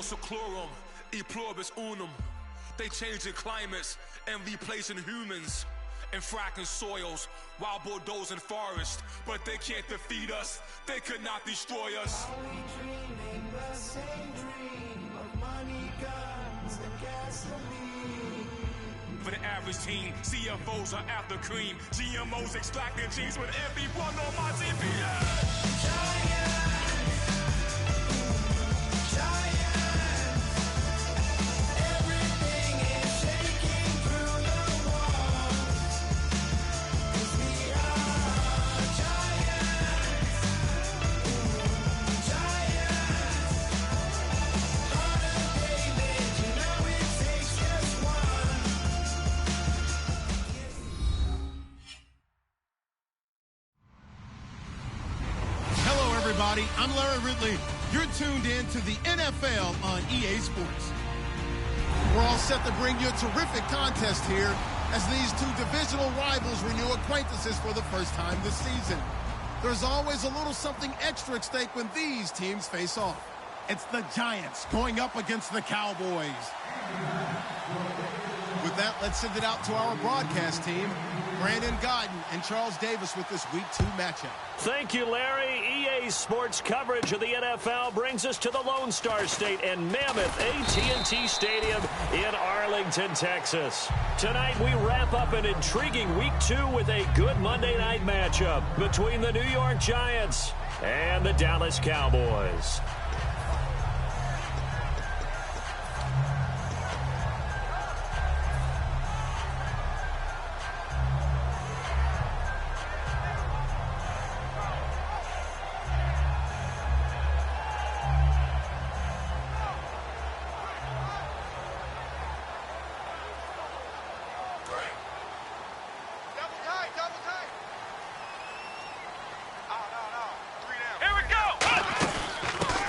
seclorum, e pluribus unum. They changing climates and replacing humans and fracking soils while bulldozing forests. But they can't defeat us. They could not destroy us. Are we dreaming the same dream of money, guns, and gasoline? For the average team, CFOs are after cream. GMOs extracting genes with everyone on my TPS. Giants, everything is shaking through the walls. 'Cause we are giants, Heart of David, you know it takes just one. Hello, everybody. I'm Larry Ridley. You're tuned in to the NFL on EA Sports. We're all set to bring you a terrific contest here as these two divisional rivals renew acquaintances for the first time this season. There's always a little something extra at stake when these teams face off. It's the Giants going up against the Cowboys. With that, let's send it out to our broadcast team, Brandon Godden and Charles Davis with this Week 2 matchup. Thank you, Larry. EA Sports coverage of the NFL brings us to the Lone Star State and Mammoth AT&T Stadium in Arlington, Texas. Tonight, we wrap up an intriguing Week 2 with a good Monday night matchup between the New York Giants and the Dallas Cowboys.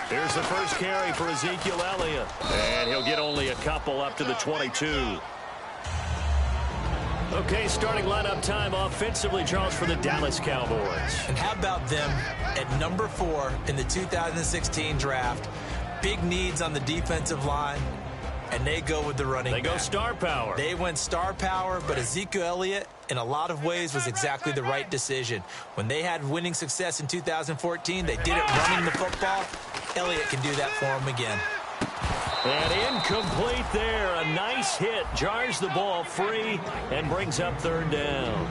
Here's the first carry for Ezekiel Elliott. And he'll get only a couple up to the 22. Okay, starting lineup time offensively, Charles, for the Dallas Cowboys. And how about them at number 4 in the 2016 draft? Big needs on the defensive line, and they go with the running back. They go star power. They went star power, but Ezekiel Elliott, in a lot of ways, was exactly the right decision. When they had winning success in 2014, they did it running the football. Elliott can do that for them again. And incomplete there. A nice hit. Jars the ball free and brings up third down.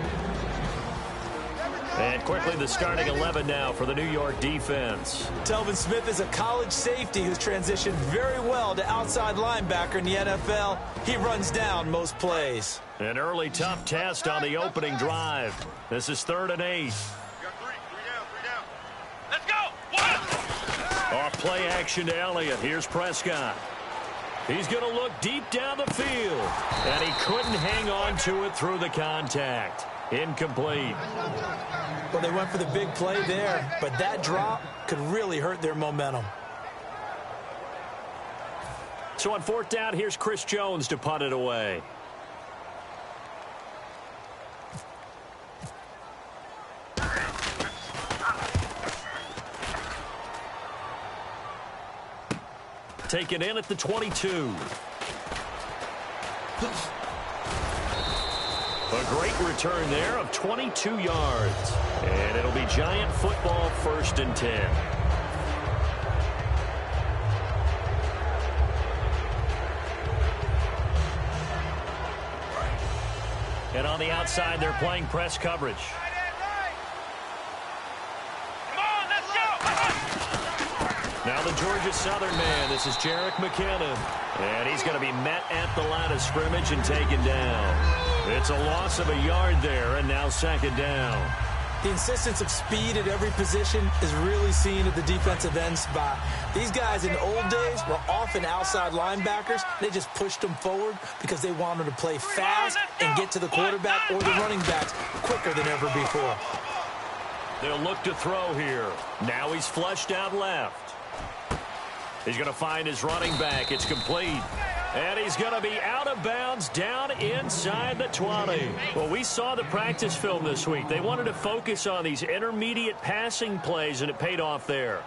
And quickly the starting 11 now for the New York defense. Telvin Smith is a college safety who's transitioned very well to outside linebacker in the NFL. He runs down most plays. An early tough test on the opening drive. This is 3rd and 8. Let's go! Off play action to Elliott. Here's Prescott. He's going to look deep down the field. And he couldn't hang on to it through the contact. Incomplete. Well, they went for the big play there, but that drop could really hurt their momentum. So on 4th down, here's Chris Jones to punt it away. Taken in at the 22. A great return there of 22 yards. And it'll be Giant football 1st and 10. And on the outside, they're playing press coverage. Now the Georgia Southern man, this is Jerick McKinnon. And he's going to be met at the line of scrimmage and taken down. It's a loss of a yard there, and now 2nd down. The insistence of speed at every position is really seen at the defensive end spot. These guys in the old days were often outside linebackers. They just pushed them forward because they wanted to play fast and get to the quarterback or the running backs quicker than ever before. They'll look to throw here. Now he's flushed out left. He's going to find his running back. It's complete. And he's going to be out of bounds down inside the 20. Well, we saw the practice film this week. They wanted to focus on these intermediate passing plays, and it paid off there.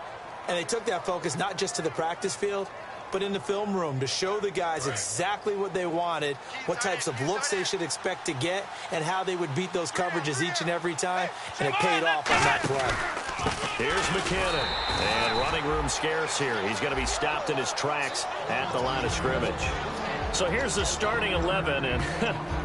And they took that focus not just to the practice field, but in the film room to show the guys exactly what they wanted, what types of looks they should expect to get, and how they would beat those coverages each and every time, and it paid off on that play. Here's McKinnon, and running room scarce here. He's going to be stopped in his tracks at the line of scrimmage. So here's the starting 11, and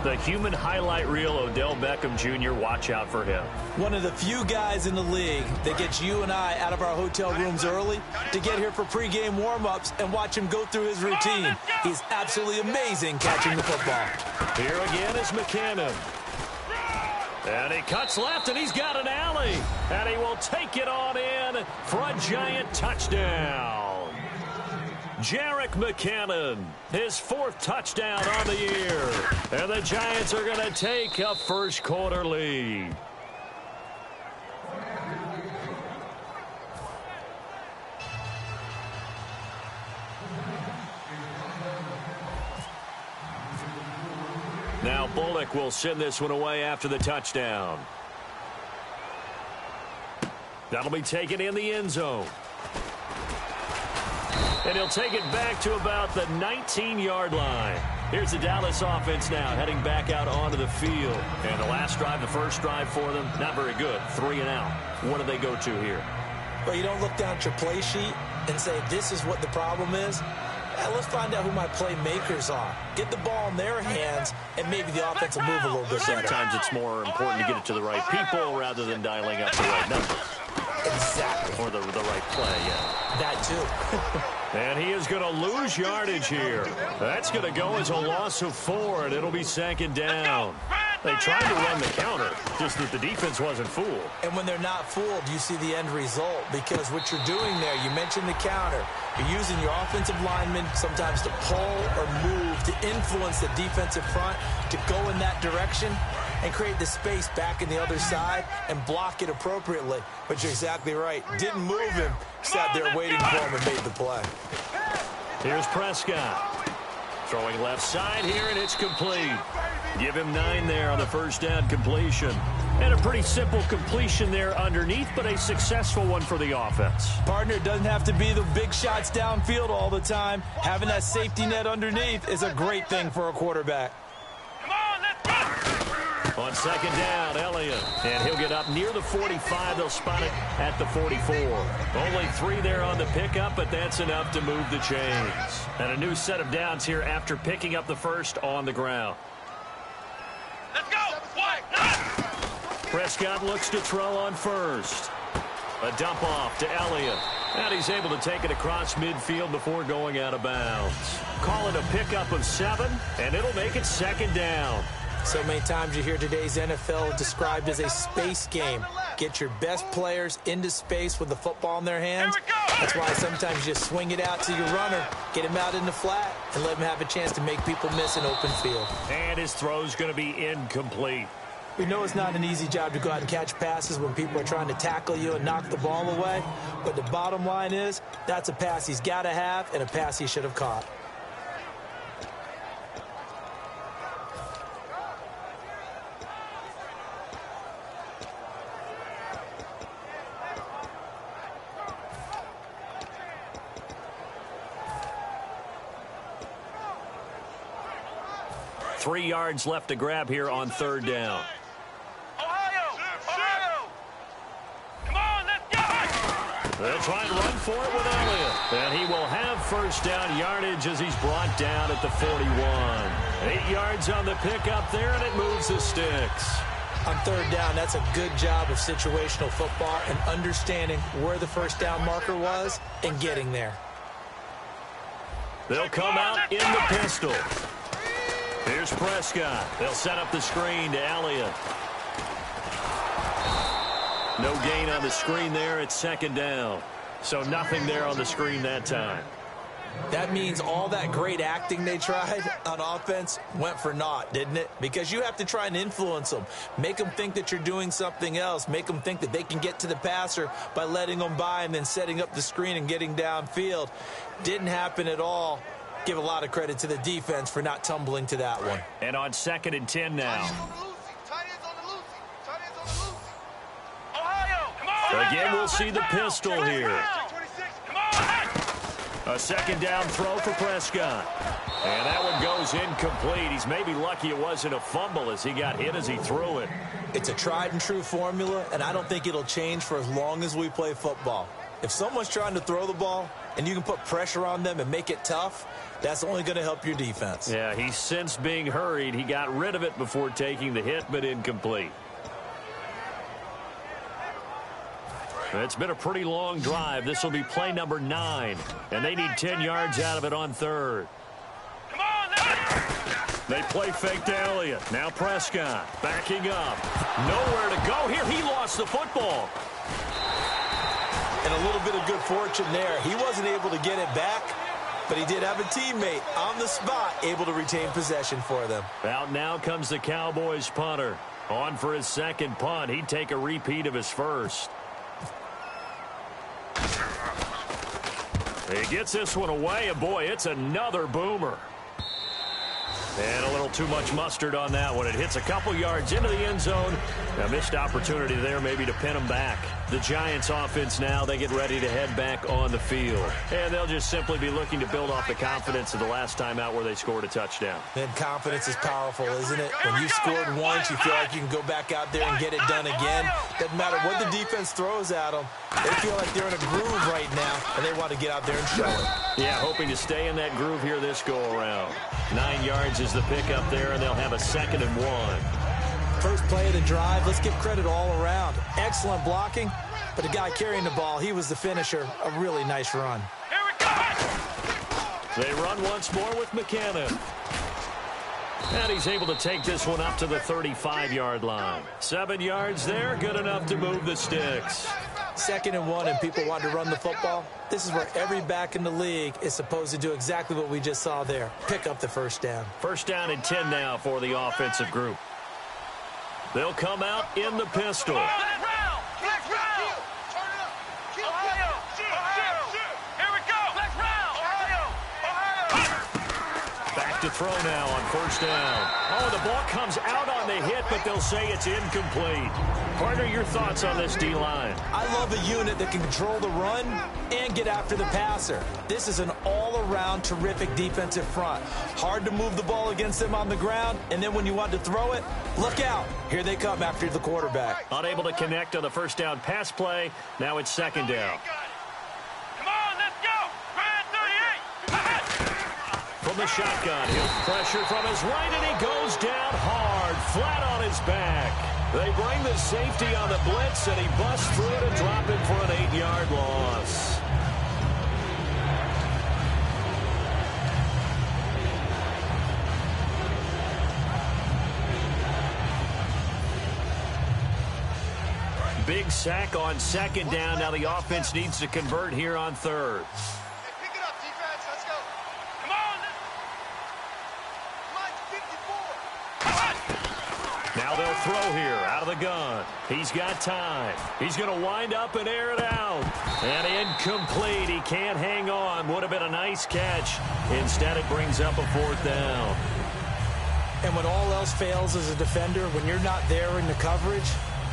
the human highlight reel, Odell Beckham Jr., watch out for him. One of the few guys in the league that gets you and I out of our hotel rooms early to get here for pregame warm-ups and watch him go through his routine. He's absolutely amazing catching the football. Here again is McKinnon. And he cuts left, and he's got an alley. And he will take it on in for a giant touchdown. Jerick McKinnon, his 4th touchdown on the year. And the Giants are going to take a first-quarter lead. Now Bullock will send this one away after the touchdown. That'll be taken in the end zone. And he'll take it back to about the 19-yard line. Here's the Dallas offense now heading back out onto the field. And the last drive, the first drive for them, not very good. 3 and out. What do they go to here? Well, you don't look down at your play sheet and say, this is what the problem is. Let's find out who my playmakers are. Get the ball in their hands, and maybe the offense will move a little bit better. Sometimes it's more important to get it to the right people rather than dialing up the right numbers. Exactly. Or the right play, yeah. That too. And he is going to lose yardage here. That's going to go as a loss of 4, and it'll be 2nd down. They tried to run the counter, just that the defense wasn't fooled. And when they're not fooled, you see the end result, because what you're doing there, you mentioned the counter. You're using your offensive linemen sometimes to pull or move to influence the defensive front to go in that direction and create the space back in the other side and block it appropriately. But you're exactly right. Didn't move him, sat there waiting for him and made the play. Here's Prescott. Throwing left side here, and it's complete. Give him 9 there on the first down completion. And a pretty simple completion there underneath, but a successful one for the offense. Partner, doesn't have to be the big shots downfield all the time. Having that safety net underneath is a great thing for a quarterback. On 2nd down, Elliott. And he'll get up near the 45. They'll spot it at the 44. Only 3 there on the pickup, but that's enough to move the chains. And a new set of downs here after picking up the first on the ground. Let's go! Prescott looks to throw on first. A dump off to Elliott. And he's able to take it across midfield before going out of bounds. Call it a pickup of 7, and it'll make it 2nd down. So many times you hear today's NFL described as a space game. Get your best players into space with the football in their hands. That's why sometimes you just swing it out to your runner, get him out in the flat, and let him have a chance to make people miss an open field. And his throw's going to be incomplete. We know it's not an easy job to go out and catch passes when people are trying to tackle you and knock the ball away. But the bottom line is, that's a pass he's got to have and a pass he should have caught. Three yards left to grab here on 3rd down. Ohio! Come on, let's go! They'll try and run for it with Elliott. And he will have first down yardage as he's brought down at the 41. 8 yards on the pickup there, and it moves the sticks. On 3rd down, that's a good job of situational football and understanding where the first down marker was and getting there. They'll come out in the pistol. Here's Prescott. They'll set up the screen to Elliott. No gain on the screen there. It's 2nd down. So nothing there on the screen that time. That means all that great acting they tried on offense went for naught, didn't it? Because you have to try and influence them. Make them think that you're doing something else. Make them think that they can get to the passer by letting them by and then setting up the screen and getting downfield. Didn't happen at all. Give a lot of credit to the defense for not tumbling to that one. And on 2nd and 10 now. Ohio! Come on! Again, we'll see the pistol here. A second down throw for Prescott. And that one goes incomplete. He's maybe lucky it wasn't a fumble as he got hit as he threw it. It's a tried and true formula, and I don't think it'll change for as long as we play football. If someone's trying to throw the ball and you can put pressure on them and make it tough, that's only going to help your defense. Yeah, he sensed being hurried. He got rid of it before taking the hit, but incomplete. It's been a pretty long drive. This will be play number 9, and they need 10 yards out of it on third. Come on, They play fake to Elliott. Now Prescott backing up. Nowhere to go here. He lost the football. And a little bit of good fortune there. He wasn't able to get it back, but he did have a teammate on the spot able to retain possession for them. Out now comes the Cowboys punter. On for his second punt. He'd take a repeat of his first. He gets this one away, and boy, it's another boomer. And a little too much mustard on that one. It hits a couple yards into the end zone. A missed opportunity there maybe to pin him back. The Giants offense now, they get ready to head back on the field. And they'll just simply be looking to build off the confidence of the last time out where they scored a touchdown. And confidence is powerful, isn't it? When you scored once, you feel like you can go back out there and get it done again. Doesn't matter what the defense throws at them. They feel like they're in a groove right now, and they want to get out there and show it. Yeah, hoping to stay in that groove here this go-around. 9 yards is the pickup there, and they'll have a 2nd and 1. First play of the drive, let's give credit all around. Excellent blocking, but the guy carrying the ball, he was the finisher. A really nice run. Here we go. They run once more with McKinnon. And he's able to take this one up to the 35-yard line. 7 yards there, good enough to move the sticks. 2nd and 1, and people want to run the football. This is where every back in the league is supposed to do exactly what we just saw there. Pick up the first down. First down and 10 now for the offensive group. They'll come out in the pistol. Let's round. Let's round. Ohio. Here we go. Let's round. Ohio. Back to throw now on first down. Oh, the ball comes out on the hit, but they'll say it's incomplete. Partner, your thoughts on this D-line? I love a unit that can control the run and get after the passer. This is an all-around terrific defensive front. Hard to move the ball against them on the ground, and then when you want to throw it, look out. Here they come after the quarterback. Unable to connect on the first down pass play. Now it's 2nd down. Come on, let's go. Grand 38. From the shotgun, he'll pressure from his right, and he goes down hard, flat on his back. They bring the safety on the blitz, and he busts through it and drop it for an 8-yard loss. Big sack on 2nd down. Now the offense needs to convert here on 3rd. Pick it up, defense. Let's go. Come on. Line 54. Now they'll throw here out of the gun. He's got time. He's going to wind up and air it out. And incomplete. He can't hang on. Would have been a nice catch. Instead, it brings up a 4th down. And when all else fails as a defender, when you're not there in the coverage,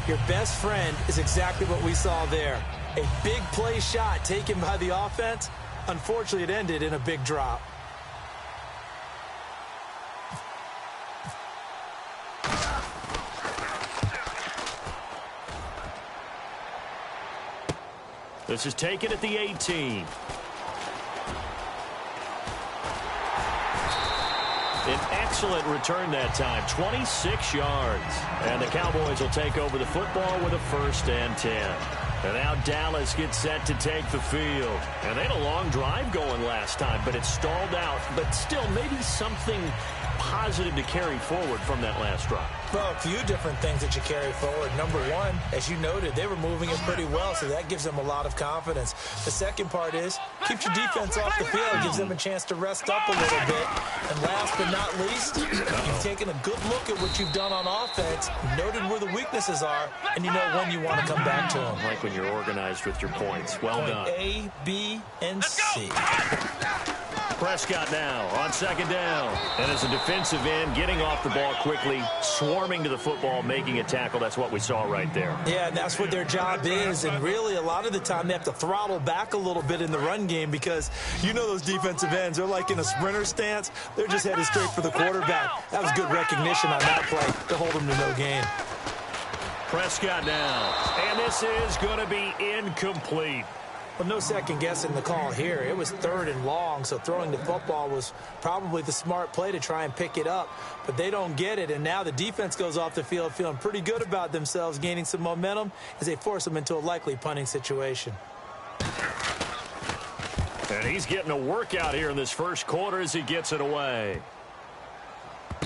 your best friend is exactly what we saw there. A big play shot taken by the offense. Unfortunately, it ended in a big drop. This is taken at the 18. An excellent return that time, 26 yards. And the Cowboys will take over the football with a 1st and 10. And now Dallas gets set to take the field. And they had a long drive going last time, but it stalled out. But still, maybe something positive to carry forward from that last drive. Well, a few different things that you carry forward. Number one, as you noted, they were moving it pretty well, so that gives them a lot of confidence. The second part is, keeps your defense off the field, gives them a chance to rest up a little bit. And last but not least, you've taken a good look at what you've done on offense, noted where the weaknesses are, and you know when you want to come back to them. Like when you're organized with your points. Well done. A, B, and C. Prescott now on second down. And as a defensive end, getting off the ball quickly, swarming to the football, making a tackle. That's what we saw right there. Yeah, and that's what their job is. And really, a lot of the time, they have to throttle back a little bit in the run game because you know those defensive ends, they're like in a sprinter stance. They're just headed straight for the quarterback. That was good recognition on that play to hold them to no gain. Prescott now. And this is going to be incomplete. Well, no second guessing the call here. It was 3rd and long, so throwing the football was probably the smart play to try and pick it up. But they don't get it, and now the defense goes off the field feeling pretty good about themselves, gaining some momentum as they force them into a likely punting situation. And he's getting a workout here in this first quarter as he gets it away.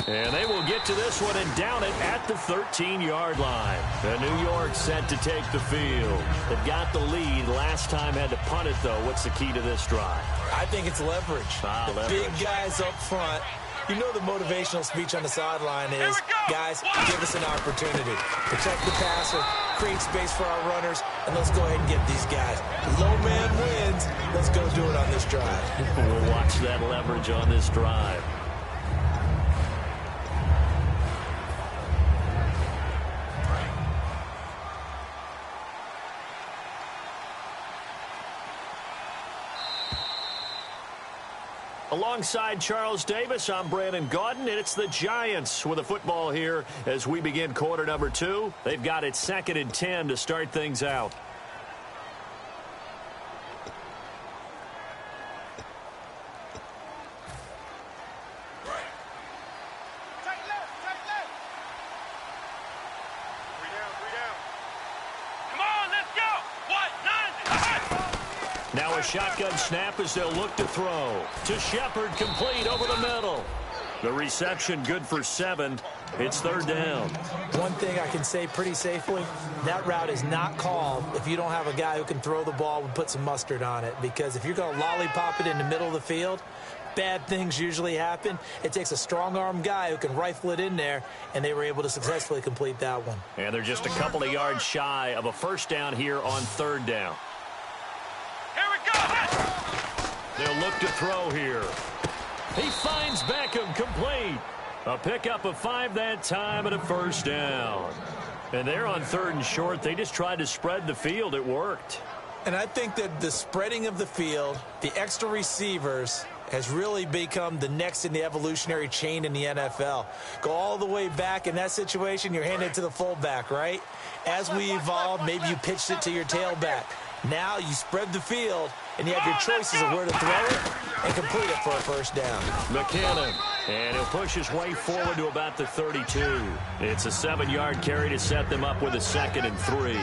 And they will get to this one and down it at the 13-yard line. And New York set to take the field. They've got the lead. Last time had to punt it, though. What's the key to this drive? I think it's leverage. Leverage. Big guys up front. You know the motivational speech on the sideline is, guys, give us an opportunity. Protect the passer, create space for our runners, and let's go ahead and get these guys. Low man wins. Let's go do it on this drive. We'll watch that leverage on this drive. Alongside Charles Davis, I'm Brandon Gaudin, and it's the Giants with the football here as we begin quarter number 2. They've got it 2nd and 10 to start things out. Now a shotgun snap as they'll look to throw. To Shepard, complete over the middle. The reception good for 7. It's 3rd down. One thing I can say pretty safely, that route is not called if you don't have a guy who can throw the ball and put some mustard on it. Because if you're going to lollipop it in the middle of the field, bad things usually happen. It takes a strong-arm guy who can rifle it in there, and they were able to successfully complete that one. And they're just a couple of yards shy of a first down here on 3rd down. They'll look to throw here. He finds Beckham, complete. A pickup of 5 that time and a first down. And they're on 3rd and short. They just tried to spread the field. It worked. And I think that the spreading of the field, the extra receivers, has really become the next in the evolutionary chain in the NFL. Go all the way back in that situation, you're handed to the fullback, right? As we evolve, maybe you pitched it to your tailback. Now you spread the field, and you have your choices of where to throw it and complete it for a first down. McKinnon, and he'll push his way forward to about the 32. It's a 7-yard carry to set them up with a 2nd and 3.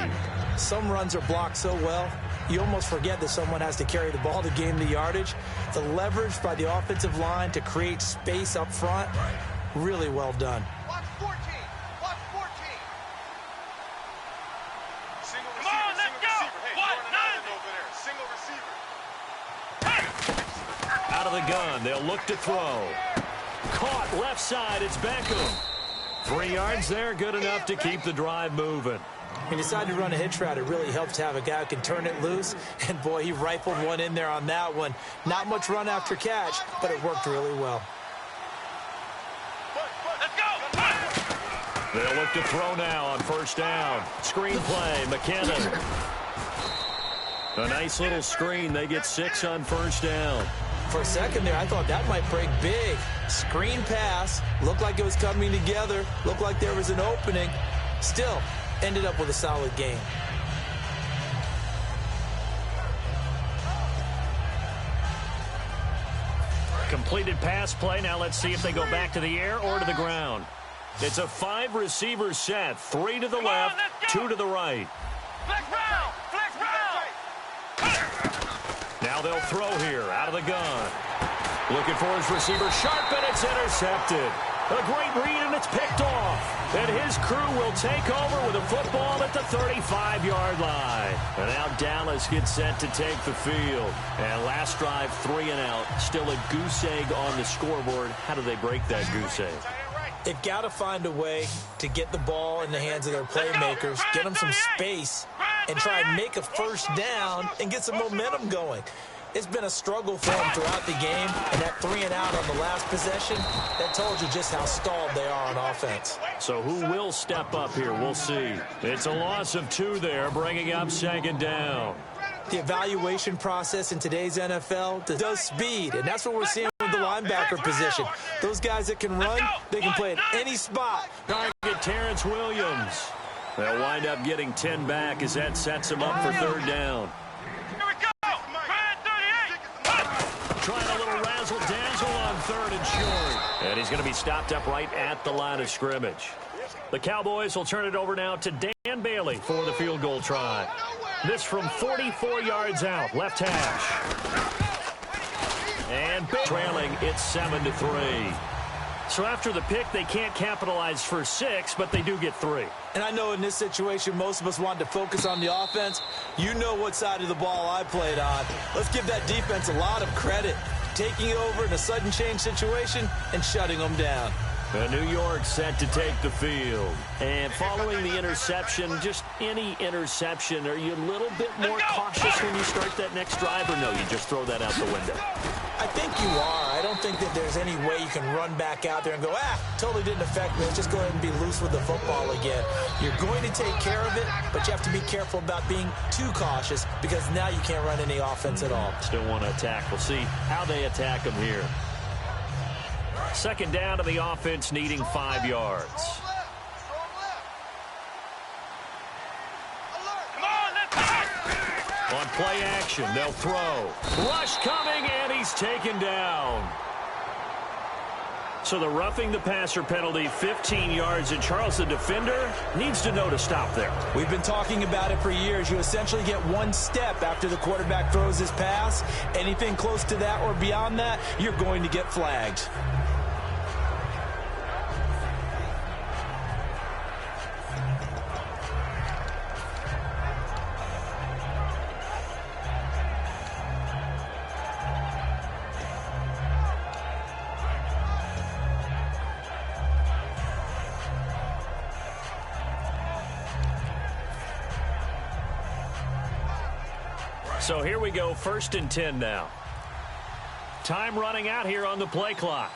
Some runs are blocked so well, you almost forget that someone has to carry the ball to gain the yardage. The leverage by the offensive line to create space up front, really well done. Watch 14. Watch 14. Single receiver. Come on, let's go. Hey, what? Over there. Single receiver. Out of the gun, they'll look to throw. Caught left side, it's Beckham. 3 yards there, good enough to keep the drive moving. He decided to run a hitch route. It really helps to have a guy who can turn it loose. And, boy, he rifled one in there on that one. Not much run after catch, but it worked really well. Let's go. They'll look to throw now on first down. Screen play, McKinnon. A nice little screen. They get 6 on first down. For a second there, I thought that might break big. Screen pass. Looked like it was coming together. Looked like there was an opening. Still, ended up with a solid game. Completed pass play. Now let's see if they go back to the air or to the ground. It's a 5-receiver set. 3 to the left, 2 to the right. Flex round. Flex round. Now they'll throw here out of the gun. Looking for his receiver. Sharp, and it's intercepted. A great read, and it's picked off. And his crew will take over with a football at the 35-yard line. And now Dallas gets set to take the field. And last drive, 3 and out. Still a goose egg on the scoreboard. How do they break that goose egg? They've got to find a way to get the ball in the hands of their playmakers, get them some space, and try and make a first down and get some momentum going. It's been a struggle for them throughout the game, and that 3-and-out on the last possession, that told you just how stalled they are on offense. So who will step up here? We'll see. It's a loss of 2 there, bringing up 2nd down. The evaluation process in today's NFL does speed, and that's what we're seeing with the linebacker position. Those guys that can run, they can play at any spot. Target Terrence Williams. They'll wind up getting 10 back as that sets him up for 3rd down. Here we go. Brad 38. Trying a little razzle-dazzle on 3rd and short. And he's going to be stopped up right at the line of scrimmage. The Cowboys will turn it over now to Dan Bailey for the field goal try. This from 44 yards out, left hash. And trailing, it's 7-3. So after the pick, they can't capitalize for 6, but they do get 3. And I know in this situation, most of us want to focus on the offense. You know what side of the ball I played on. Let's give that defense a lot of credit. Taking over in a sudden change situation and shutting them down. New York set to take the field. And following the interception, just any interception, are you a little bit more cautious when you start that next drive, or no, you just throw that out the window? I think you are. I don't think that there's any way you can run back out there and go, totally didn't affect me. Let's just go ahead and be loose with the football again. You're going to take care of it, but you have to be careful about being too cautious because now you can't run any offense at all. Still want to attack. We'll see how they attack them here. 2nd down to the offense, needing 5 yards. On play action, they'll throw. Rush coming, and he's taken down. So the roughing the passer penalty, 15 yards, and Charles, the defender, needs to know to stop there. We've been talking about it for years. You essentially get 1 step after the quarterback throws his pass. Anything close to that or beyond that, you're going to get flagged. So here we go, 1st and 10 now. Time running out here on the play clock.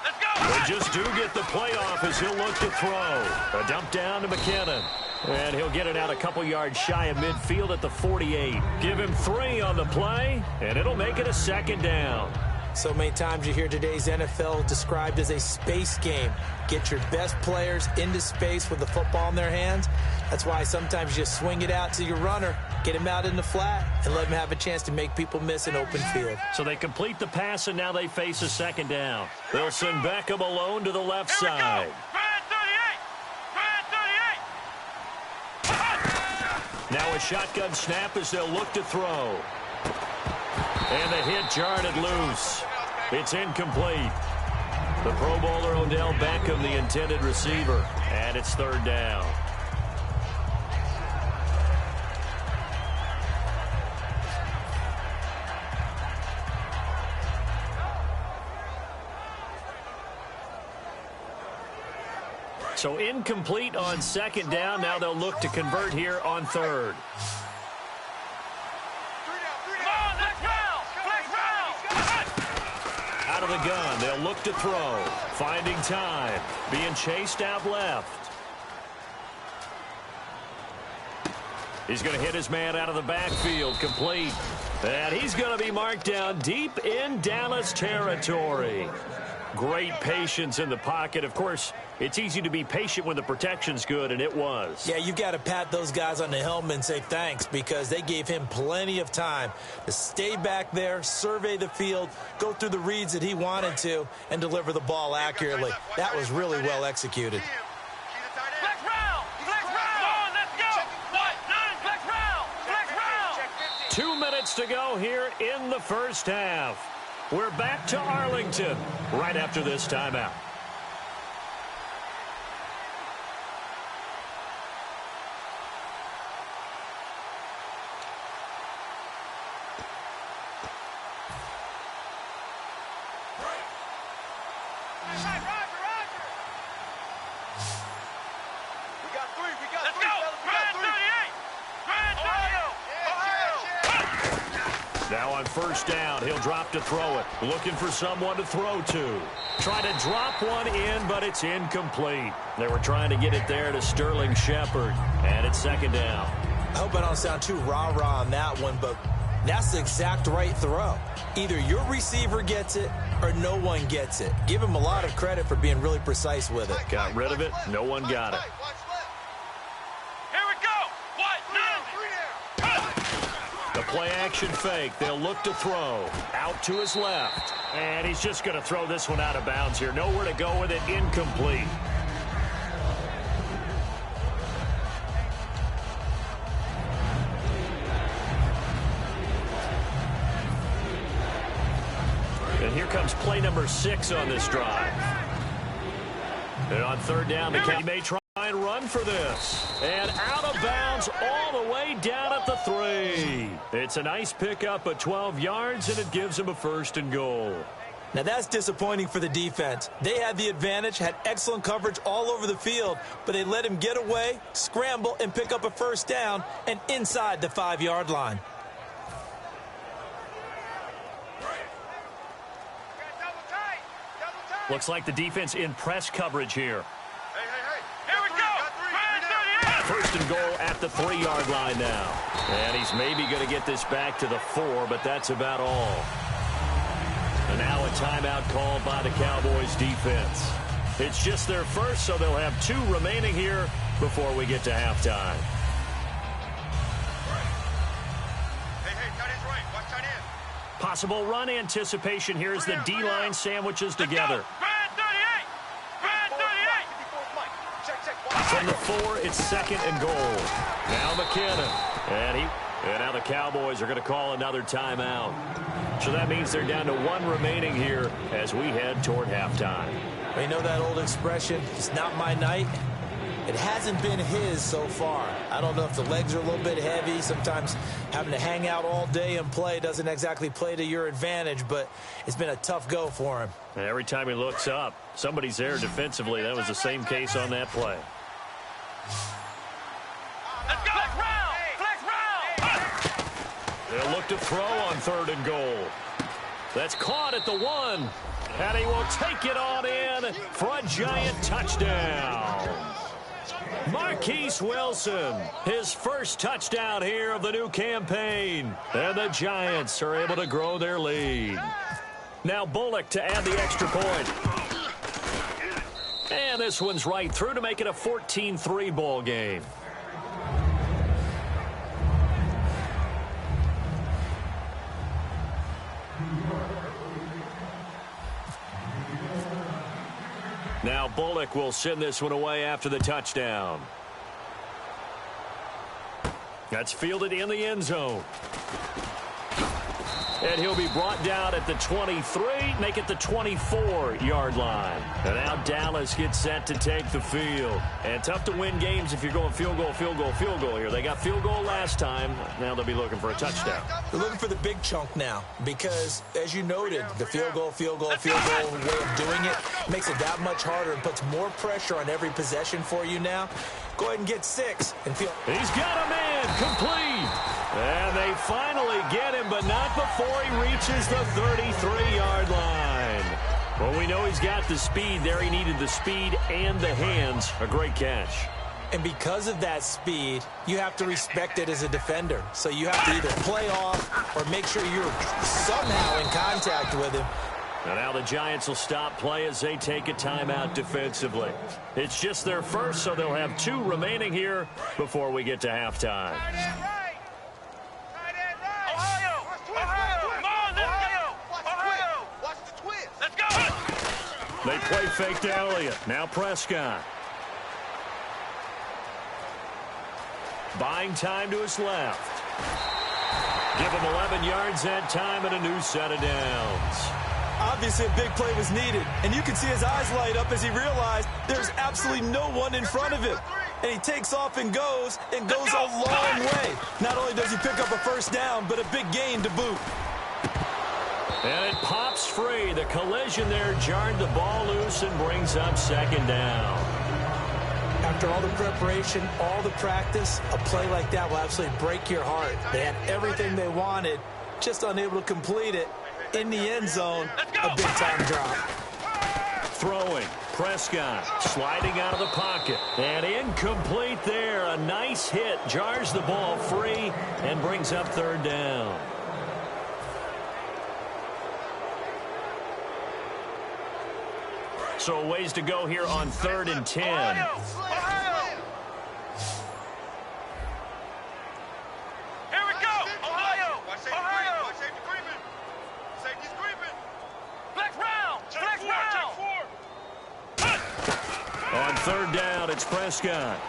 Let's go. They just do get the playoff as he'll look to throw. A dump down to McKinnon. And he'll get it out a couple yards shy of midfield at the 48. Give him 3 on the play, and it'll make it a 2nd down. So many times you hear today's NFL described as a space game. Get your best players into space with the football in their hands. That's why sometimes you just swing it out to your runner, get him out in the flat, and let him have a chance to make people miss an open field. So they complete the pass, and now they face a 2nd down. They'll send Beckham alone to the left side. Brad 38. Now a shotgun snap as they'll look to throw. And the hit jarred it loose. It's incomplete. The Pro Bowler Odell Beckham, the intended receiver. And it's 3rd down. So incomplete on 2nd down. Now they'll look to convert here on 3rd. Out of the gun, they'll look to throw. Finding time. Being chased out left. He's going to hit his man out of the backfield. Complete. And he's going to be marked down deep in Dallas territory. Great patience in the pocket. Of course, it's easy to be patient when the protection's good, and it was. Yeah, you've got to pat those guys on the helmet and say thanks because they gave him plenty of time to stay back there, survey the field, go through the reads that he wanted to, and deliver the ball accurately. That was really well executed. Flex round. Flex round. Come on, let's go. Flex round. Flex round. 2 minutes to go here in the 1st half. We're back to Arlington right after this timeout. Now on first down, he'll drop to throw it. Looking for someone to throw to. Trying to drop one in, but it's incomplete. They were trying to get it there to Sterling Shepard. And it's second down. I hope I don't sound too rah-rah on that one, but that's the exact right throw. Either your receiver gets it or no one gets it. Give him a lot of credit for being really precise with it. Got rid of it. No one got it. Here we go. The play action fake. They'll look to throw. Out to his left. And he's just going to throw this one out of bounds here. Nowhere to go with it. Incomplete. And here comes play number 6 on this drive. And on third down, he may try and run for this. And out of bounds all the way down at the 3. It's a nice pickup at 12 yards, and it gives him a first and goal. Now that's disappointing for the defense. They had the advantage, had excellent coverage all over the field, but they let him get away, scramble, and pick up a first down, and inside the 5-yard line. Looks like the defense in press coverage here. Here we go. First and goal at the 3-yard line now. And he's maybe going to get this back to the 4, but that's about all. And now a timeout called by the Cowboys defense. It's just their first, so they'll have 2 remaining here before we get to halftime. Possible run anticipation here as the D-line sandwiches together. From the 4, it's second and goal. Now McKinnon. And now the Cowboys are going to call another timeout. So that means they're down to 1 remaining here as we head toward halftime. You know that old expression, it's not my night? It hasn't been his so far. I don't know if the legs are a little bit heavy. Sometimes having to hang out all day and play doesn't exactly play to your advantage, but it's been a tough go for him. And every time he looks up, somebody's there defensively. That was the same case on that play. Let's go. Flex round. They'll look to throw on third and goal. That's caught at the 1. And he will take it on in for a giant touchdown. Marquise Wilson, his first touchdown here of the new campaign. And the Giants are able to grow their lead. Now Bullock to add the extra point. And this one's right through to make it a 14-3 ball game. Now Bullock will send this one away after the touchdown. That's fielded in the end zone. And he'll be brought down at the 23, make it the 24-yard line. And now Dallas gets set to take the field. And tough to win games if you're going field goal here. They got field goal last time. Now they'll be looking for a touchdown. They're looking for the big chunk now because, as you noted, the field goal way of doing it makes it that much harder and puts more pressure on every possession for you now. Go ahead and get 6 and feel. He's got a man complete. And they finally get him, but not before he reaches the 33-yard line. Well, we know he's got the speed there. He needed the speed and the hands. A great catch. And because of that speed, you have to respect it as a defender. So you have to either play off or make sure you're somehow in contact with him. And now the Giants will stop play as they take a timeout defensively. It's just their first, so they'll have 2 remaining here before we get to halftime. They play fake to Elliott. Now Prescott. Buying time to his left. Give him 11 yards that time and a new set of downs. Obviously, a big play was needed, and you can see his eyes light up as he realized there's absolutely no one in front of him. And he takes off and goes a long way. Not only does he pick up a first down, but a big gain to boot. And it pops free. The collision there jarred the ball loose and brings up second down. After all the preparation, all the practice, a play like that will absolutely break your heart. They had everything they wanted, just unable to complete it in the end zone. A big-time drop. Throwing. Prescott sliding out of the pocket. And incomplete there. A nice hit. Jars the ball free and brings up third down. So a ways to go here on 3rd and 10. Ohio! Here we go! Ohio! Ohio! Safety's creeping. Flex round! Flex round! On 3rd down, it's Prescott.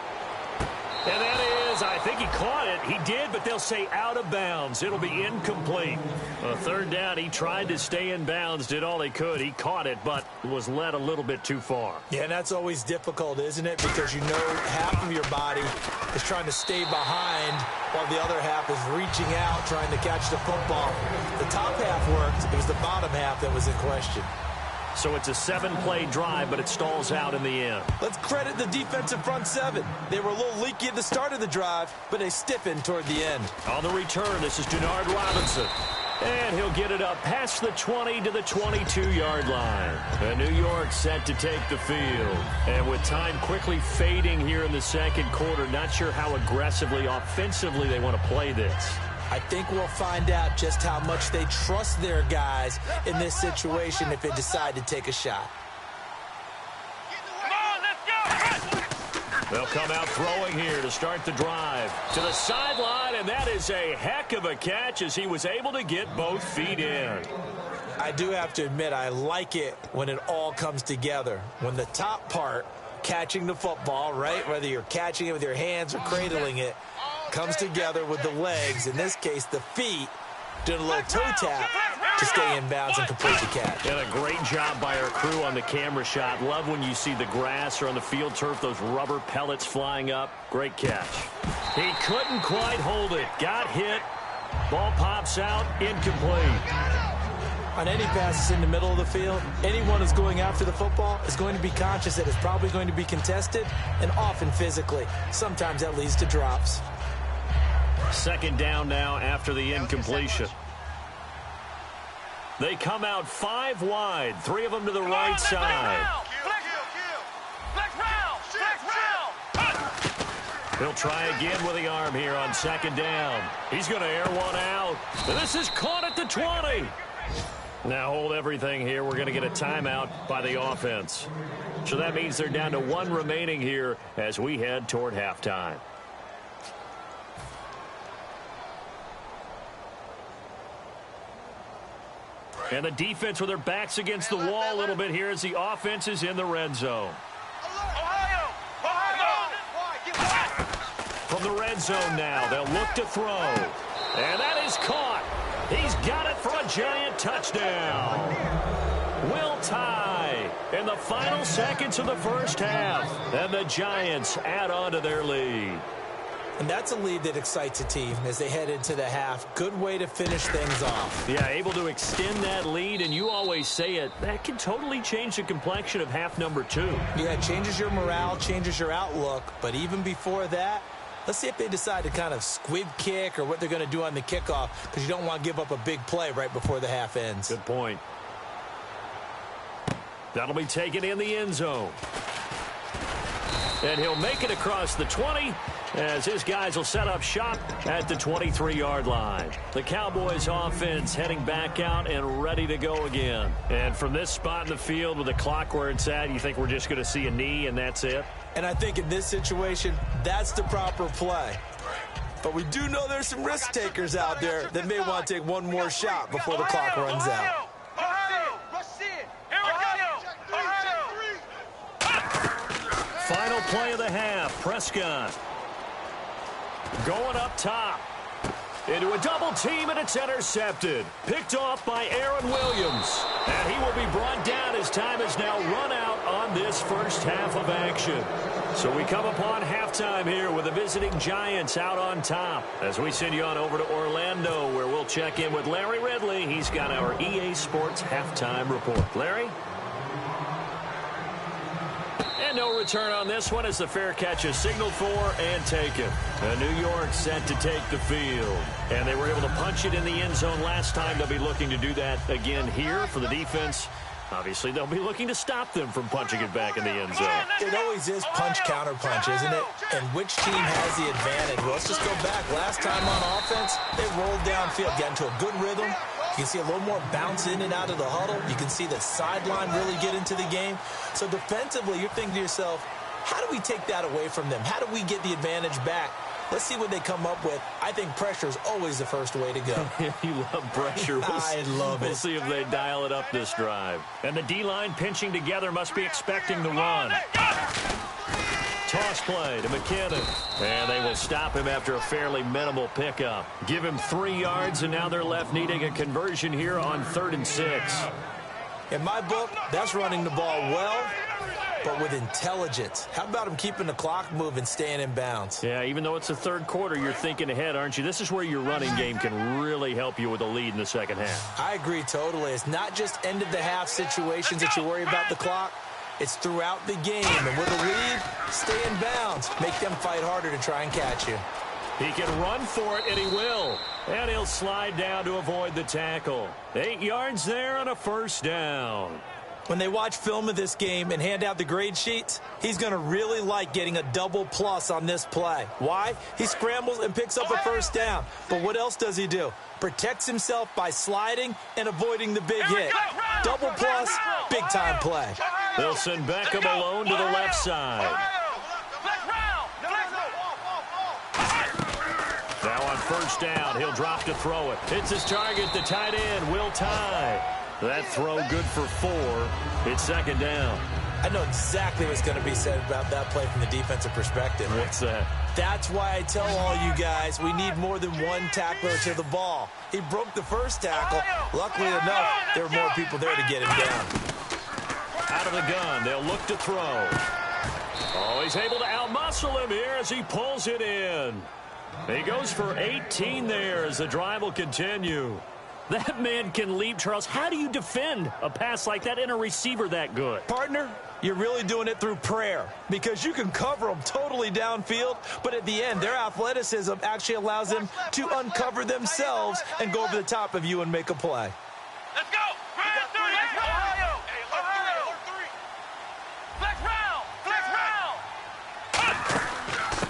And that is, I think he caught it. He did, but they'll say out of bounds. It'll be incomplete. 3rd down, he tried to stay in bounds, did all he could. He caught it, but was led a little bit too far. Yeah, and that's always difficult, isn't it? Because you know half of your body is trying to stay behind while the other half is reaching out, trying to catch the football. The top half worked. It was the bottom half that was in question. So it's a 7-play drive, but it stalls out in the end. Let's credit the defensive front seven. They were a little leaky at the start of the drive, but they stiffened toward the end. On the return, this is Denard Robinson. And he'll get it up past the 20 to the 22-yard line. And New York set to take the field. And with time quickly fading here in the second quarter, not sure how aggressively, offensively they want to play this. I think we'll find out just how much they trust their guys in this situation if they decide to take a shot. Come on, let's go! They'll come out throwing here to start the drive. To the sideline, and that is a heck of a catch as he was able to get both feet in. I do have to admit, I like it when it all comes together. When the top part, catching the football, right, whether you're catching it with your hands or cradling it, comes together with the legs, in this case the feet, doing a little toe tap to stay in bounds and complete the catch. And a great job by our crew on the camera shot. Love when you see the grass or on the field turf, those rubber pellets flying up. Great catch. He couldn't quite hold it. Got hit. Ball pops out. Incomplete. On any passes in the middle of the field, anyone who's going after the football is going to be conscious that it's probably going to be contested, and often physically. Sometimes that leads to drops. 2nd down now after the incompletion. They come out 5 wide, 3 of them to the right side. He'll try again with the arm here on 2nd down. He's going to air one out. This is caught at the 20. Now hold everything here. We're going to get a timeout by the offense. So that means they're down to 1 remaining here as we head toward halftime. And the defense with their backs against the wall a little bit here as the offense is in the red zone. Ohio! Ohio! From the red zone now, they'll look to throw. And that is caught. He's got it for a giant touchdown. Will tie in the final seconds of the first half. And the Giants add on to their lead. And that's a lead that excites a team as they head into the half. Good way to finish things off. Yeah, able to extend that lead, and you always say it, that can totally change the complexion of half number 2. Yeah, it changes your morale, changes your outlook. But even before that, let's see if they decide to kind of squib kick or what they're going to do on the kickoff, because you don't want to give up a big play right before the half ends. Good point. That'll be taken in the end zone. And he'll make it across the 20 as his guys will set up shop at the 23-yard line. The Cowboys offense heading back out and ready to go again. And from this spot in the field with the clock where it's at, you think we're just going to see a knee and that's it? And I think in this situation, that's the proper play. But we do know there's some risk takers out there that may want to take one more shot before the clock runs out. Final play of the half. Prescott going up top into a double team, and it's intercepted. Picked off by Aaron Williams. And he will be brought down as time has now run out on this first half of action. So we come upon halftime here with the visiting Giants out on top as we send you on over to Orlando, where we'll check in with Larry Ridley. He's got our EA Sports halftime report. Larry? And no return on this one as the fair catch is signaled for and taken. New York set to take the field. And they were able to punch it in the end zone last time. They'll be looking to do that again here for the defense. Obviously, they'll be looking to stop them from punching it back in the end zone. It always is punch-counter-punch, isn't it? And which team has the advantage? Well, let's just go back. Last time on offense, they rolled downfield, got into a good rhythm. You can see a little more bounce in and out of the huddle. You can see the sideline really get into the game. So defensively, you're thinking to yourself, how do we take that away from them? How do we get the advantage back? Let's see what they come up with. I think pressure is always the first way to go. You love pressure. I love it. We'll see if they dial it up this drive. And the D-line pinching together must be expecting the run. Toss play to McKinnon. And they will stop him after a fairly minimal pickup. Give him 3 yards, and now they're left needing a conversion here on 3rd and 6. In my book, that's running the ball well, but with intelligence. How about him keeping the clock moving, staying in bounds? Yeah, even though it's the 3rd quarter, you're thinking ahead, aren't you? This is where your running game can really help you with a lead in the second half. I agree totally. It's not just end-of-the-half situations that you worry about the clock. It's throughout the game. And with a lead, stay in bounds. Make them fight harder to try and catch you. He can run for it, and he will. And he'll slide down to avoid the tackle. 8 yards there on a 1st down. When they watch film of this game and hand out the grade sheets, he's going to really like getting a double plus on this play. Why? He scrambles and picks up a 1st down. But what else does he do? Protects himself by sliding and avoiding the big hit. Double plus, big-time play. They'll send Beckham alone to the left side. Now on 1st down, he'll drop to throw it. It's his target, the tight end, Will Tye. That throw good for 4. It's 2nd down. I know exactly what's going to be said about that play from the defensive perspective. What's that? That's why I tell all you guys we need more than one tackler to the ball. He broke the 1st tackle. Luckily enough, there were more people there to get him down. Out of the gun, they'll look to throw. Oh, he's able to outmuscle him here as he pulls it in. He goes for 18 there as the drive will continue. That man can leap, Charles. How do you defend a pass like that in a receiver that good? Partner, you're really doing it through prayer because you can cover them totally downfield, but at the end, their athleticism actually allows them to uncover themselves and go over the top of you and make a play. Let's go! Ohio! Ohio! Flex round! Flex round!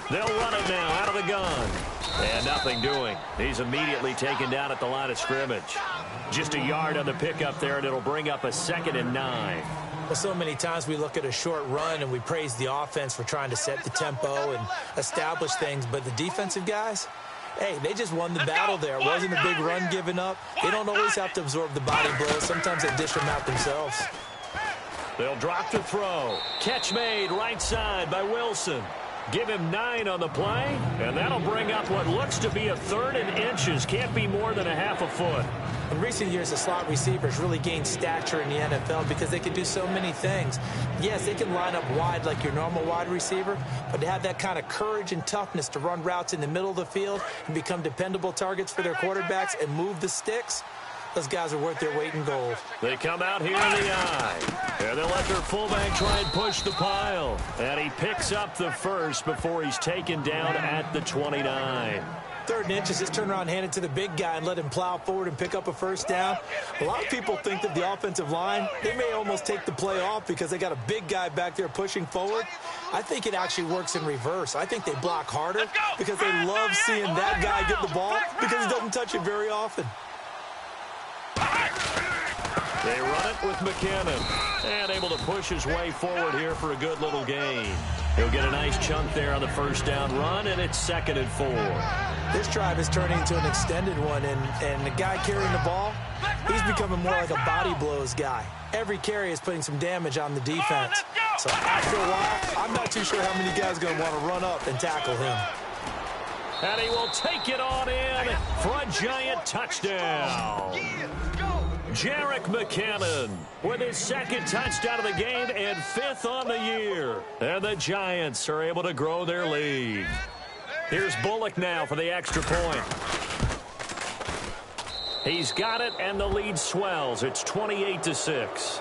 They'll run it now out of the gun. And nothing doing. He's immediately taken down at the line of scrimmage. Just a yard on the pickup there, and it'll bring up a 2nd and 9. Well, so many times we look at a short run and we praise the offense for trying to set the tempo and establish things, but the defensive guys, hey, they just won the battle there. It wasn't a big run given up. They don't always have to absorb the body blows. Sometimes they dish them out themselves. They'll drop to throw. Catch made right side by Wilson. Give him 9 on the play, and that'll bring up what looks to be a 3rd and inches. Can't be more than a half a foot. In recent years, the slot receivers really gained stature in the NFL because they can do so many things. Yes, they can line up wide like your normal wide receiver, but to have that kind of courage and toughness to run routes in the middle of the field and become dependable targets for their quarterbacks and move the sticks, those guys are worth their weight in gold. They come out here in the eye. And they'll let their fullback try and push the pile. And he picks up the 1st before he's taken down at the 29. 3rd and inches, just turn around and hand it to the big guy and let him plow forward and pick up a 1st down. A lot of people think that the offensive line, they may almost take the play off because they got a big guy back there pushing forward. I think it actually works in reverse. I think they block harder because they love seeing that guy get the ball because he doesn't touch it very often. They run it with McKinnon. And able to push his way forward here for a good little gain. He'll get a nice chunk there on the 1st down run, and it's 2nd and 4. This drive is turning into an extended one, and the guy carrying the ball, he's becoming more like a body blows guy. Every carry is putting some damage on the defense. So after a while, I'm not too sure how many guys are going to want to run up and tackle him. And he will take it on in for a giant touchdown. Jerick McKinnon with his 2nd touchdown of the game and 5th on the year. And the Giants are able to grow their lead. Here's Bullock now for the extra point. He's got it, and the lead swells. It's 28-6.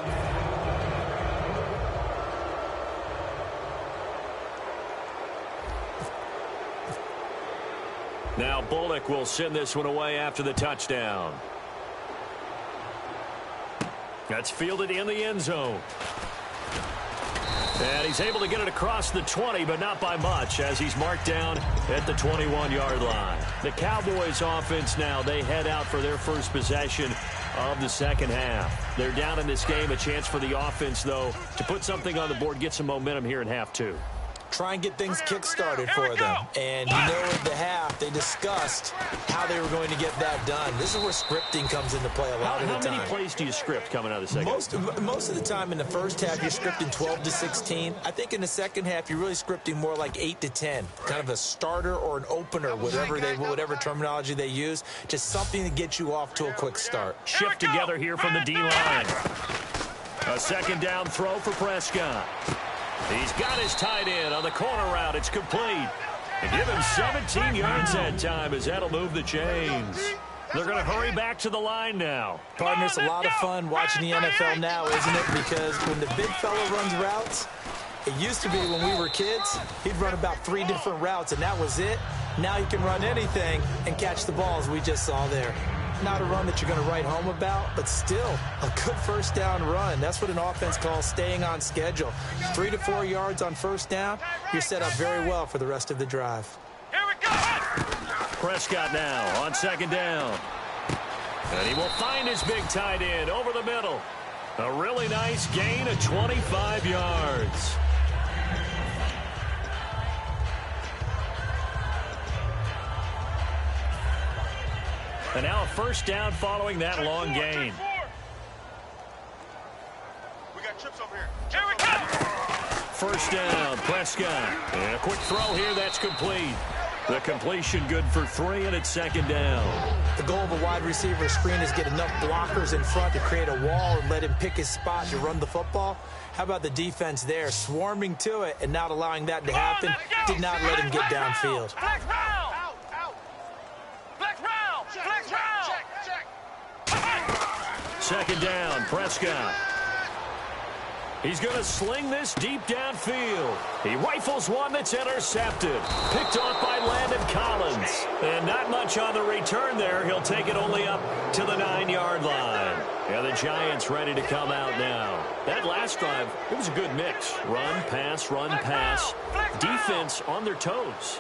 Now Bullock will send this one away after the touchdown. That's fielded in the end zone. And he's able to get it across the 20, but not by much, as he's marked down at the 21-yard line. The Cowboys offense now, they head out for their first possession of the second half. They're down in this game. A chance for the offense, though, to put something on the board, get some momentum here in half two. Try and get things kick-started for them. And you know at the half, they discussed how they were going to get that done. This is where scripting comes into play a lot of the time. How many plays do you script coming out of the second? Most of the time in the first half, you're scripting 12 to 16. I think in the second half, you're really scripting more like 8 to 10. Kind of a starter or an opener, whatever terminology they use. Just something to get you off to a quick start. Shift together here from the D-line. A second down throw for Prescott. He's got his tight end on the corner route. It's complete. And give him 17 yards that time, as that'll move the chains. They're going to hurry back to the line now. Partner, it's a lot of fun watching the NFL now, isn't it? Because when the big fella runs routes, it used to be when we were kids, he'd run about 3 different routes, and that was it. Now he can run anything and catch the balls we just saw there. Not a run that you're going to write home about, but still a good first down run. That's what an offense calls staying on schedule. 3 to 4 yards on first down, you're set up very well for the rest of the drive. Here we go! Prescott now on second down. And he will find his big tight end over the middle. A really nice gain of 25 yards. And now a first down following that long gain. We got trips over here. Here we go! First down, Prescott. And a quick throw here, that's complete. The completion good for 3, and it's second down. The goal of a wide receiver screen is get enough blockers in front to create a wall and let him pick his spot to run the football. How about the defense there, swarming to it and not allowing that to happen? Did not let him get downfield. Flex round! Flex round! Flex round! Second down, Prescott. He's going to sling this deep downfield. He rifles one that's intercepted. Picked off by Landon Collins. And not much on the return there. He'll take it only up to the 9-yard line. And the Giants ready to come out now. That last drive, it was a good mix. Run, pass. Defense on their toes.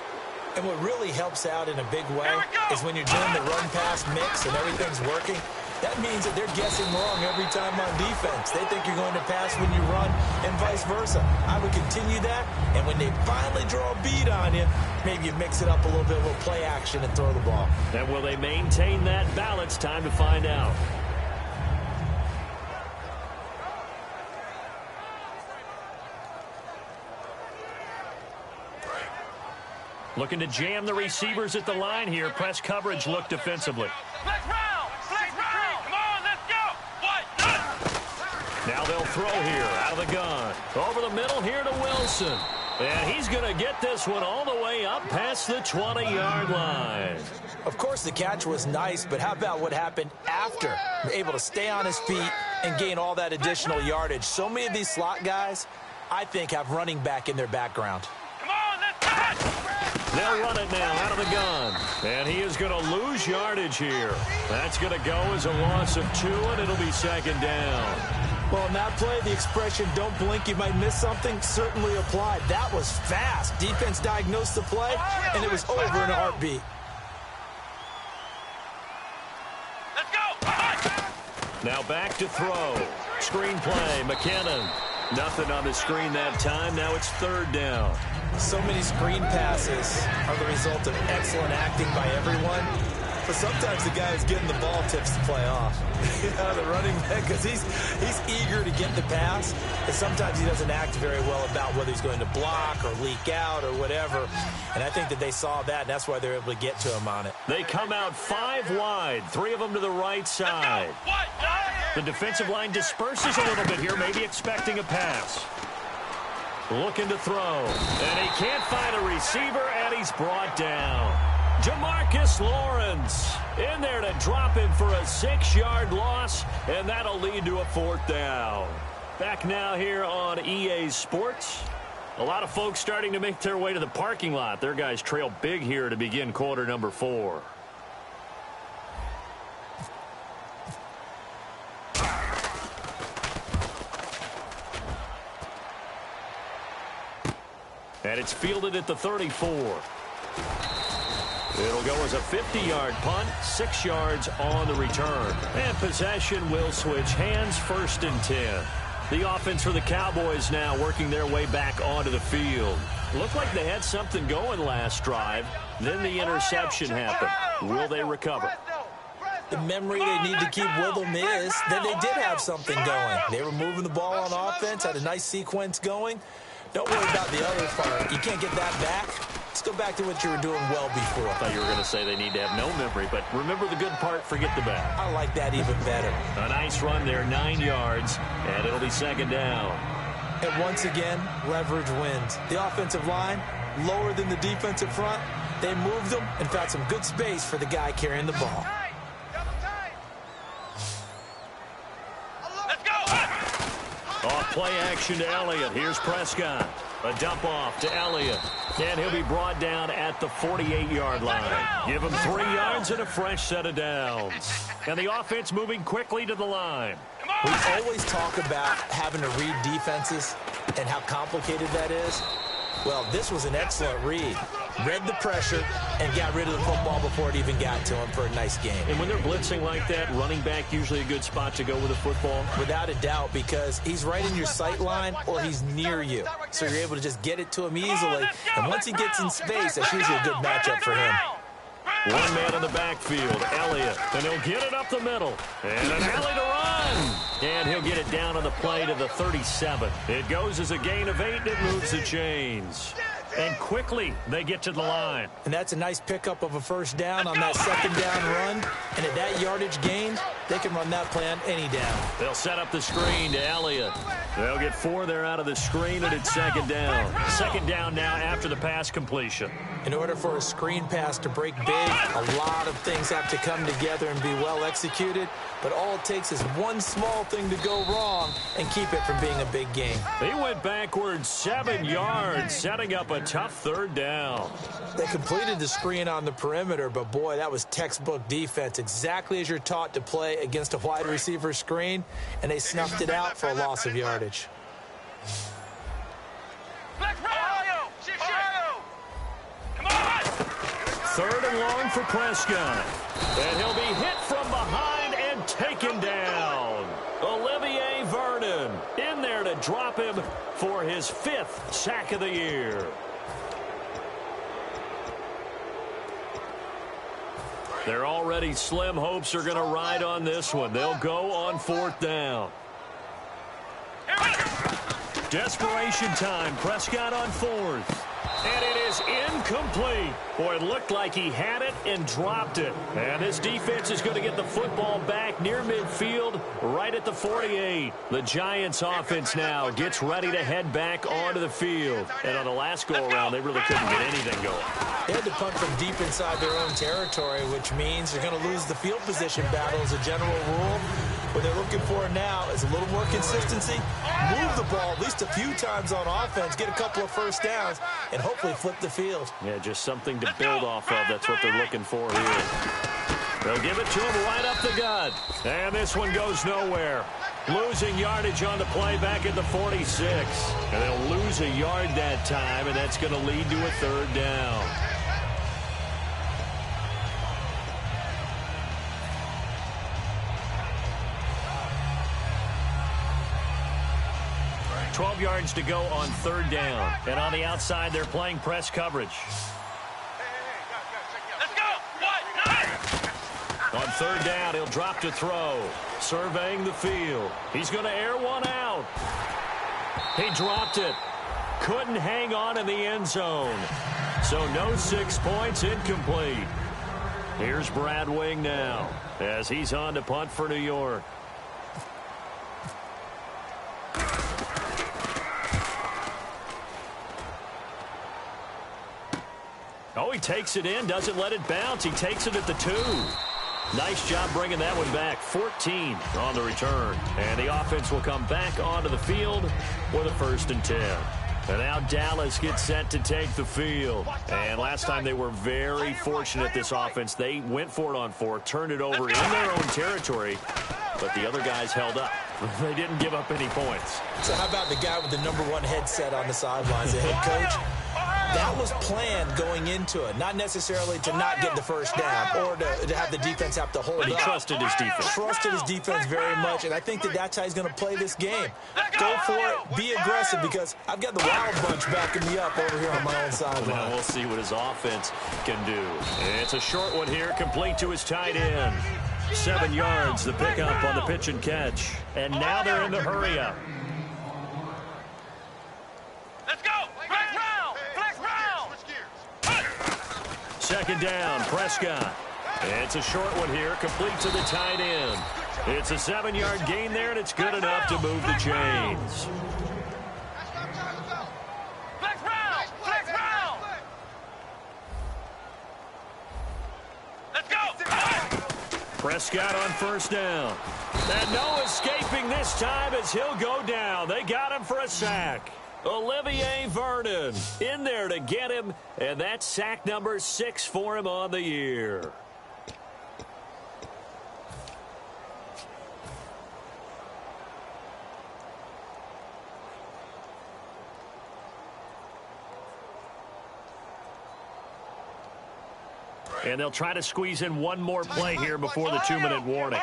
And what really helps out in a big way is when you're doing the run-pass mix and everything's working. That means that they're guessing wrong every time on defense. They think you're going to pass when you run and vice versa. I would continue that, and when they finally draw a bead on you, maybe you mix it up a little bit with play action and throw the ball. And will they maintain that balance? Time to find out. Looking to jam the receivers at the line here. Press coverage look defensively. Flex round! Come on, let's go! Now they'll throw here out of the gun. Over the middle here to Wilson. And he's going to get this one all the way up past the 20-yard line. Of course, the catch was nice, but how about what happened after? Able to stay on his feet and gain all that additional yardage. So many of these slot guys, I think, have running back in their background. Come on, let's go! They'll run it now out of the gun. And he is going to lose yardage here. That's going to go as a loss of 2, and it'll be second down. Well, in that play, the expression, don't blink, you might miss something, certainly applied. That was fast. Defense diagnosed the play, and it was over in a heartbeat. Let's go! Now back to throw. Screen play, McKinnon. Nothing on the screen that time. Now it's third down. So many screen passes are the result of excellent acting by everyone. But sometimes the guy who's getting the ball tips the play off. The running back, because he's eager to get the pass, and sometimes he doesn't act very well about whether he's going to block or leak out or whatever. And I think that they saw that, and that's why they're able to get to him on it. They come out 5 wide, 3 of them to the right side. The defensive line disperses a little bit here, maybe expecting a pass. Looking to throw, and he can't find a receiver, and he's brought down. Jamarcus Lawrence in there to drop him for a 6-yard loss, and that'll lead to a 4th down. Back now here on EA Sports. A lot of folks starting to make their way to the parking lot. Their guys trail big here to begin quarter number 4. And it's fielded at the 34. It'll go as a 50-yard punt, 6 yards on the return. And possession will switch hands, 1st and 10. The offense for the Cowboys now working their way back onto the field. Looked like they had something going last drive. Then the interception happened. Will they recover? The memory they need to keep with them is that they did have something going. They were moving the ball on offense, had a nice sequence going. Don't worry about the other part. You can't get that back. Let's go back to what you were doing well before. I thought you were going to say they need to have no memory, but remember the good part, forget the bad. I like that even better. A nice run there, 9 yards, and it'll be 2nd down. And once again, leverage wins. The offensive line, lower than the defensive front. They moved them and found some good space for the guy carrying the ball. Off play action to Elliott. Here's Prescott. A dump off to Elliott. And he'll be brought down at the 48-yard line. Give him 3 yards and a fresh set of downs. And the offense moving quickly to the line. We always talk about having to read defenses and how complicated that is. Well, this was an excellent read. Read the pressure and got rid of the football before it even got to him for a nice game. And when they're blitzing like that, running back usually a good spot to go with the football? Without a doubt, because he's right in your sight line or he's near you. So you're able to just get it to him easily. And once he gets in space, that's usually a good matchup for him. One man in the backfield, Elliott, and he'll get it up the middle. And an alley to run. And he'll get it down on the play to the 37. It goes as a gain of 8, and it moves the chains. And quickly, they get to the line. And that's a nice pickup of a 1st down on that 2nd down run. And at that yardage gain, they can run that play on any down. They'll set up the screen to Elliott. They'll get 4 there out of the screen, and it's 2nd down. 2nd down now after the pass completion. In order for a screen pass to break big, a lot of things have to come together and be well executed. But all it takes is one small thing to go wrong and keep it from being a big game. He went backwards 7 yards, setting up a tough 3rd down. They completed the screen on the perimeter, but boy, that was textbook defense. Exactly as you're taught to play against a wide receiver screen, and they snuffed it out for a loss of yardage. Come on! 3rd and long for Prescott. And he'll be hit from behind and taken down. Olivier Vernon in there to drop him for his 5th sack of the year. Their already slim hopes are going to ride on this one. They'll go on 4th down. Desperation time. Prescott on 4th. And it is incomplete. Boy, it looked like he had it and dropped it. And this defense is going to get the football back near midfield, right at the 48. The Giants offense now gets ready to head back onto the field. And on the last go-around, they really couldn't get anything going. They had to punt from deep inside their own territory, which means they're going to lose the field position battle as a general rule. What they're looking for now is a little more consistency, move the ball at least a few times on offense, get a couple of 1st downs, and hopefully flip the field. Yeah, just something to build off of. That's what they're looking for here. They'll give it to him right up the gut. And this one goes nowhere. Losing yardage on the play back at the 46. And they'll lose a yard that time, and that's going to lead to a 3rd down. 12 yards to go on 3rd down. And on the outside, they're playing press coverage. Let's go! On 3rd down, he'll drop to throw. Surveying the field. He's going to air one out. He dropped it. Couldn't hang on in the end zone. So no 6 points, incomplete. Here's Brad Wing now as he's on to punt for New York. Oh, he takes it in, doesn't let it bounce. He takes it at the 2. Nice job bringing that one back. 14 on the return. And the offense will come back onto the field with a 1st and 10. And now Dallas gets set to take the field. And last time they were very fortunate, this offense. They went for it on 4, turned it over in their own territory, but the other guys held up. They didn't give up any points. So how about the guy with the #1 headset on the sidelines, the head coach? That was planned going into it, not necessarily to not get the first down or to have the defense have to hold But he up. trusted his defense. Trusted his defense very much, and I think that's how he's going to play this game. Go for it, be aggressive, because I've got the Wild Bunch backing me up over here on my own sideline. Now we'll see what his offense can do. It's a short one here, complete to his tight end. 7 yards, the pickup on the pitch and catch. And now they're in the hurry-up. Let's go! Flex round! Flex round! Second down, Prescott. It's a short one here, complete to the tight end. It's a 7-yard gain there, and it's good enough to move the chains. Flex round! Flex round! Let's go! Prescott on first down. And no escaping this time as he'll go down. They got him for a sack. Olivier Vernon in there to get him, and that's sack number 6 for him on the year. And they'll try to squeeze in one more play here before the 2-minute warning.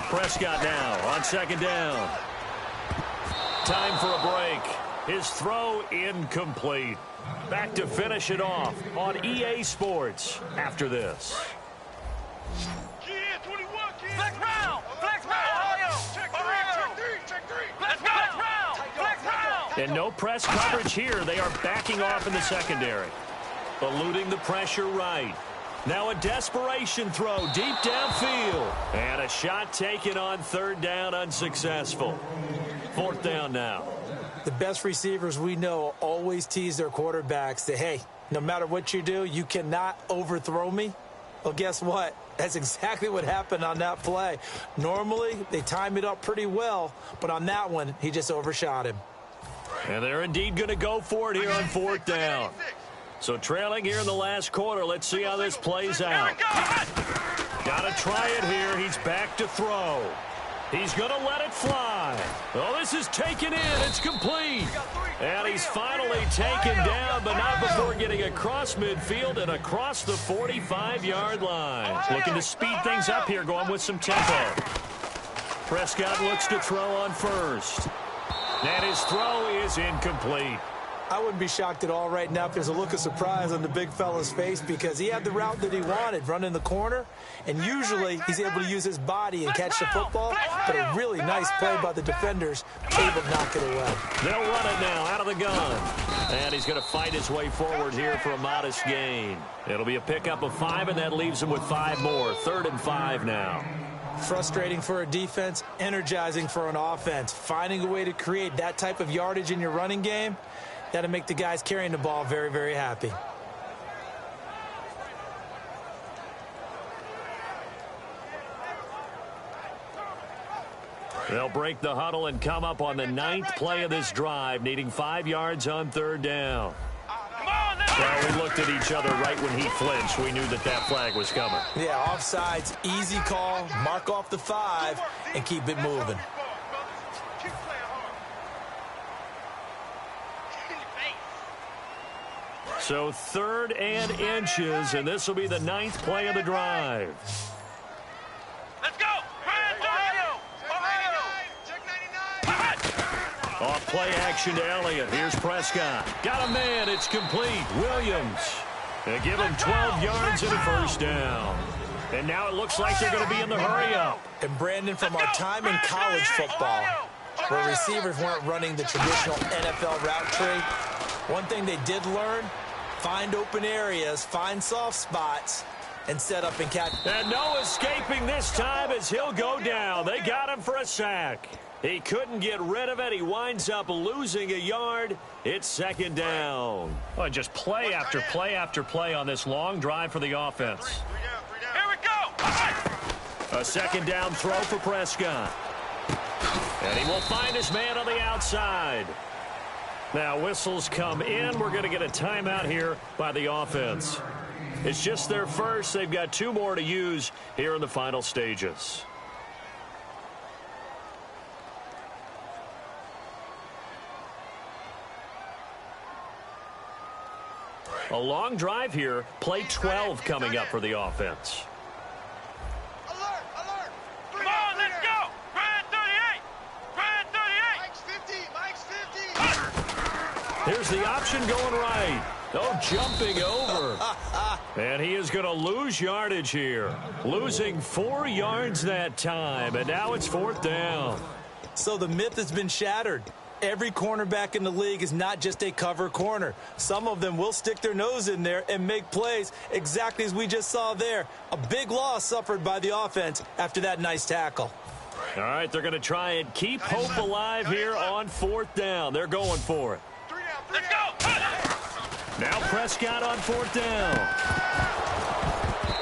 Prescott now on second down. Time for a break. His throw incomplete. Back to finish it off on EA Sports after this. Flex round! Flex round! Check 3! Let's go! Flex round! Flex round! And no press coverage here. They are backing off in the secondary. Eluding the pressure right. Now a desperation throw deep downfield. And a shot taken on third down, unsuccessful. Fourth down now. The best receivers we know always tease their quarterbacks that, hey, no matter what you do, you cannot overthrow me. Well, guess what? That's exactly what happened on that play. Normally, they time it up pretty well, but on that one, he just overshot him. And they're indeed going to go for it here on fourth down. So trailing here in the last quarter, let's see how this plays out. Got to try it here. He's back to throw. He's going to let it fly. Oh, this is taken in. It's complete. And he's finally taken down, but not before getting across midfield and across the 45-yard line. Looking to speed things up here, going with some tempo. Prescott looks to throw on first. And his throw is incomplete. I wouldn't be shocked at all right now if there's a look of surprise on the big fella's face, because he had the route that he wanted, running the corner, and usually he's able to use his body and catch the football, but a really nice play by the defenders, able to knock it away. They'll run it now out of the gun. And he's going to fight his way forward here for a modest gain. It'll be a pickup of 5, and that leaves him with 5 more. 3rd and 5 now. Frustrating for a defense, energizing for an offense. Finding a way to create that type of yardage in your running game, that'll make the guys carrying the ball very, very happy. They'll break the huddle and come up on the 9th play of this drive, needing 5 yards on 3rd down. Well, we looked at each other right when he flinched. We knew that that flag was coming. Yeah, offsides, easy call, mark off the 5, and keep it moving. So 3rd and inches, and this will be the 9th play of the drive. Let's go! Ohio! Off play action to Elliott. Here's Prescott. Got a man. It's complete. Williams. They give him 12 yards and a first down. And now it looks like they're going to be in the hurry-up. And Brandon, from our time in college football, where receivers weren't running the traditional NFL route tree, one thing they did learn, find open areas, find soft spots, and set up and catch. And no escaping this time as he'll go down. They got him for a sack. He couldn't get rid of it. He winds up losing a yard. It's 2nd down. Well, just play after play after play on this long drive for the offense. Here we go! A 2nd down throw for Prescott. And he will find his man on the outside. Now whistles come in. We're going to get a timeout here by the offense. It's just their first. They've got 2 more to use here in the final stages. A long drive here. Play 12 coming up for the offense. Alert, alert. Come on, let's go. Red 38. Red 38. Mike's 50. Mike's 50. Here's the option going right. Oh, jumping over. And he is going to lose yardage here. Losing 4 yards that time. And now it's 4th down. So the myth has been shattered. Every cornerback in the league is not just a cover corner. Some of them will stick their nose in there and make plays exactly as we just saw there. A big loss suffered by the offense after that nice tackle. All right, they're going to try and keep hope alive here on 4th down. They're going for it. Let's go. Now Prescott on 4th down.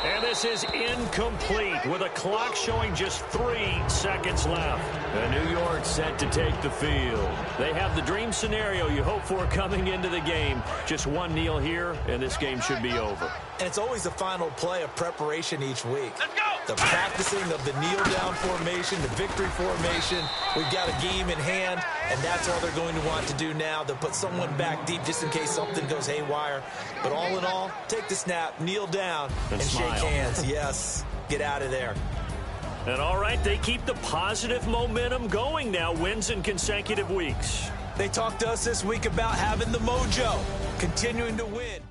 And this is incomplete with a clock showing just 3 seconds left. And New York set to take the field. They have the dream scenario you hope for coming into the game. Just one kneel here, and this game should be over. And it's always the final play of preparation each week. Let's go. The practicing of the kneel-down formation, the victory formation. We've got a game in hand, and that's all they're going to want to do now. They'll put someone back deep just in case something goes haywire. But all in all, take the snap, kneel down, and shake hands. Yes, get out of there. And all right, they keep the positive momentum going now, wins in consecutive weeks. They talked to us this week about having the mojo, continuing to win.